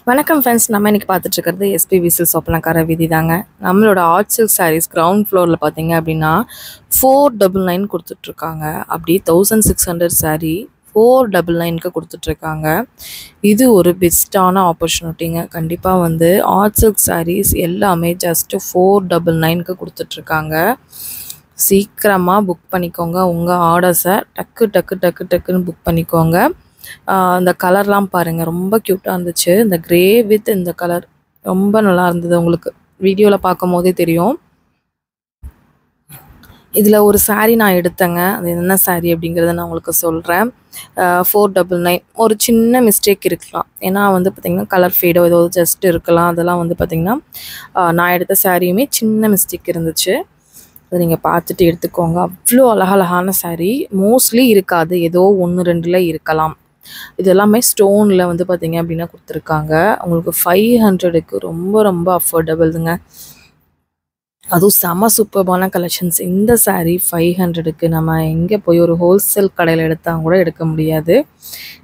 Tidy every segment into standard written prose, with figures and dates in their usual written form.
வணக்கம் ஃப்ரெண்ட்ஸ், நம்ம இன்னைக்கு பார்த்துட்டு இருக்கிறது எஸ்பிபி சில்க்ஸ் ஒப்பனக்கார வீதி தாங்க. நம்மளோட ஆர்ட் சில்க் சாரீஸ் கிரவுண்ட் ஃப்ளோரில் பார்த்தீங்க அப்படின்னா 499 கொடுத்துட்ருக்காங்க. அப்படி 1600 சாரீ 499க்கு கொடுத்துட்ருக்காங்க. இது ஒரு பெஸ்ட்டான ஆப்பர்ச்சுனிட்டிங்க. கண்டிப்பாக வந்து ஆர்ட் சில்க் சாரீஸ் எல்லாமே ஜஸ்ட்டு 499க்கு கொடுத்துட்ருக்காங்க. சீக்கிரமாக புக் பண்ணிக்கோங்க. உங்கள் ஆர்டர்ஸை டக்குன்னு புக் பண்ணிக்கோங்க. அந்த கலர்லாம் பாருங்கள், ரொம்ப க்யூட்டாக இருந்துச்சு. இந்த க்ரே வித் இந்த கலர் ரொம்ப நல்லா இருந்தது. உங்களுக்கு வீடியோவில் பார்க்கும் போதே தெரியும். இதில் ஒரு சாரீ நான் எடுத்தேங்க. அது என்ன சாரீ அப்படிங்கிறத நான் உங்களுக்கு சொல்கிறேன். 499 ஒரு சின்ன மிஸ்டேக் இருக்கலாம். ஏன்னா வந்து பார்த்திங்கன்னா கலர் ஃபேடோ ஏதோ ஜஸ்ட் இருக்கலாம். அதெல்லாம் வந்து பார்த்திங்கன்னா நான் எடுத்த சாரியுமே சின்ன மிஸ்டேக் இருந்துச்சு. அதை நீங்கள் பார்த்துட்டு எடுத்துக்கோங்க. அவ்வளோ அழகழகான சாரீ. மோஸ்ட்லி இருக்காது, ஏதோ 1-2 இருக்கலாம். இது எல்லாமே ஸ்டோனில் வந்து பார்த்திங்க அப்படின்னா கொடுத்துருக்காங்க. உங்களுக்கு 500க்கு ரொம்ப அஃபோர்டபுள்துங்க. அதுவும் செம சூப்பர்பான கலெக்ஷன்ஸ். இந்த சாரீ 500க்கு நம்ம எங்கே போய் ஒரு ஹோல்சேல் கடையில் எடுத்தால் கூட எடுக்க முடியாது.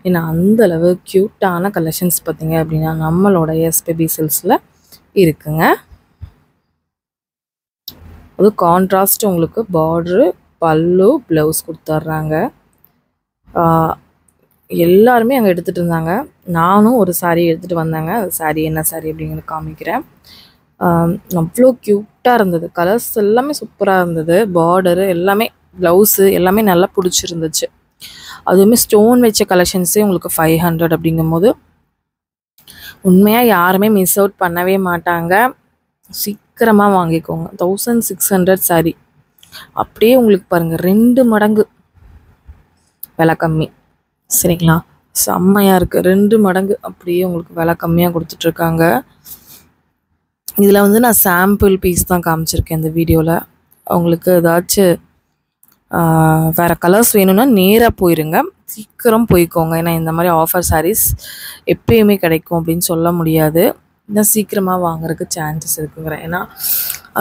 ஏன்னா அந்தளவு க்யூட்டான கலெக்ஷன்ஸ் பார்த்திங்க அப்படின்னா நம்மளோட எஸ்பிபி சில்க்ஸில் இருக்குங்க. அது கான்ட்ராஸ்ட் உங்களுக்கு பார்ட்ரு, பல்லு, ப்ளவுஸ் கொடுத்துட்றாங்க. எல்லாருமே அங்கே எடுத்துகிட்டு இருந்தாங்க. நானும் ஒரு சாரீ எடுத்துகிட்டு வந்தேங்க. அது சாரீ என்ன சாரீ அப்படிங்கிறது காமிக்கிறேன். அவ்வளோ க்யூட்டாக இருந்தது. கலர்ஸ் எல்லாமே சூப்பராக இருந்தது. பார்டரு எல்லாமே, ப்ளவுஸு எல்லாமே நல்லா பிடிச்சிருந்துச்சு. அதுவுமே ஸ்டோன் வச்ச கலெக்ஷன்ஸே உங்களுக்கு 500 அப்படிங்கும்போது உண்மையாக யாருமே மிஸ் அவுட் பண்ணவே மாட்டாங்க. சீக்கிரமாக வாங்கிக்கோங்க. 1600 சாரீ அப்படியே உங்களுக்கு பாருங்கள் 2 மடங்கு விலை கம்மி. சரிங்களா? செம்மையாக இருக்குது. 2 மடங்கு அப்படியே உங்களுக்கு விலை கம்மியாக கொடுத்துட்ருக்காங்க. இதில் வந்து நான் சாம்பிள் பீஸ் தான் காமிச்சிருக்கேன் இந்த வீடியோவில். உங்களுக்கு ஏதாச்சும் வேறு கலர்ஸ் வேணும்னா நேராக போயிருங்க. சீக்கிரம் போய்க்கோங்க. ஏன்னா இந்த மாதிரி ஆஃபர் சாரீஸ் எப்பயுமே கிடைக்கும் அப்படின்னு சொல்ல முடியாது. இன்னும் சீக்கிரமாக வாங்குறதுக்கு சான்சஸ் இருக்குங்கிறேன். ஏன்னா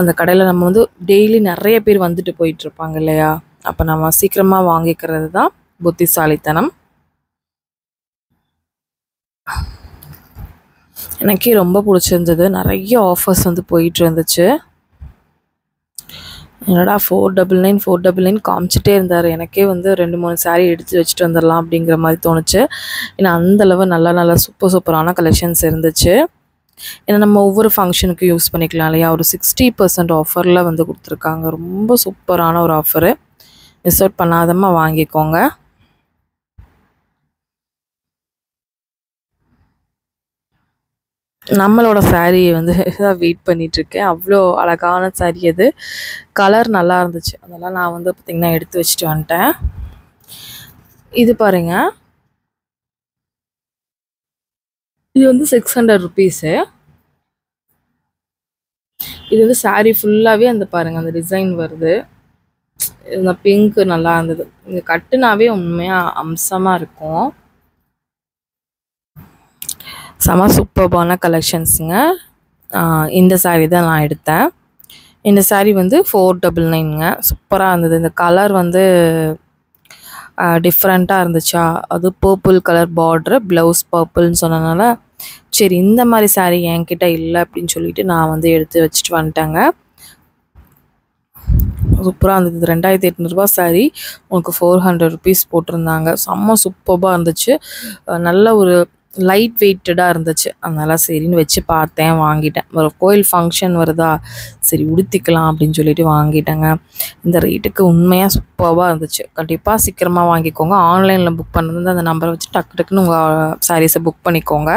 அந்த கடையில் நம்ம வந்து டெய்லி நிறைய பேர் வந்துட்டு போயிட்டுருப்பாங்க இல்லையா? அப்போ நம்ம சீக்கிரமாக வாங்கிக்கிறது தான் புத்திசாலித்தனம். எனக்கே ரொம்ப பிடிச்சிருந்தது. நிறைய ஆஃபர்ஸ் வந்து போயிட்டு இருந்துச்சு. என்னடா 499 காமிச்சிட்டே இருந்தார். எனக்கே வந்து 2-3 சாரீ எடுத்து வச்சுட்டு வந்துடலாம் அப்படிங்கிற மாதிரி தோணுச்சு. ஏன்னா அந்தளவு நல்ல சூப்பரான கலெக்ஷன்ஸ் இருந்துச்சு. ஏன்னா நம்ம ஒவ்வொரு ஃபங்க்ஷனுக்கு யூஸ் பண்ணிக்கலாம் இல்லையா? ஒரு 60% ஆஃபரில் வந்து கொடுத்துருக்காங்க. ரொம்ப சூப்பரான ஒரு ஆஃபரு. மிஸ் அவுட் பண்ணாதமாக வாங்கிக்கோங்க. நம்மளோட சாரீ வந்து தான் வெயிட் பண்ணிகிட்ருக்கேன். அவ்வளோ அழகான சாரீ அது. கலர் நல்லா இருந்துச்சு. அதெல்லாம் நான் வந்து பார்த்திங்கன்னா எடுத்து வச்சுட்டு வந்துட்டேன். இது பாருங்க, இது வந்து 600 ருபீஸு. இது வந்து சாரீ ஃபுல்லாகவே அந்த பாருங்கள் அந்த டிசைன் வருது. இந்த பிங்க்கு நல்லா இருந்தது. இது கட்டுனாவே உண்மையாக அம்சமாக இருக்கும். செம சூப்பர்பான கலெக்ஷன்ஸுங்க. இந்த சாரீ தான் நான் எடுத்தேன். இந்த சாரீ வந்து 499ங்க. சூப்பராக இருந்தது. இந்த கலர் வந்து டிஃப்ரெண்ட்டாக இருந்துச்சா, அது பர்பிள் கலர் பார்ட்ரு, ப்ளவுஸ் பர்பிள்னு சொன்னதுனால சரி இந்த மாதிரி சாரீ என்கிட்ட இல்லை அப்படின்னு சொல்லிட்டு நான் வந்து எடுத்து வச்சுட்டு வந்துட்டேங்க. சூப்பராக இருந்தது. 2800 சாரீ உங்களுக்கு 400 ருபீஸ் போட்டிருந்தாங்க. செம்ம சூப்பராக இருந்துச்சு. நல்ல ஒரு லைட் வெயிட்டடாக இருந்துச்சு. அதனால் சரின்னு வச்சு பார்த்தேன், வாங்கிட்டேன். ஒரு கோயில் ஃபங்க்ஷன் வருதா, சரி உடுத்திக்கலாம் அப்படின்னு சொல்லிட்டு வாங்கிட்டேங்க. இந்த ரேட்டுக்கு உண்மையாக சூப்பராக இருந்துச்சு. கண்டிப்பாக சீக்கிரமாக வாங்கிக்கோங்க. ஆன்லைனில் புக் பண்ணுறது அந்த நம்பரை வச்சு டக்குன்னு உங்கள் சாரீஸை புக் பண்ணிக்கோங்க.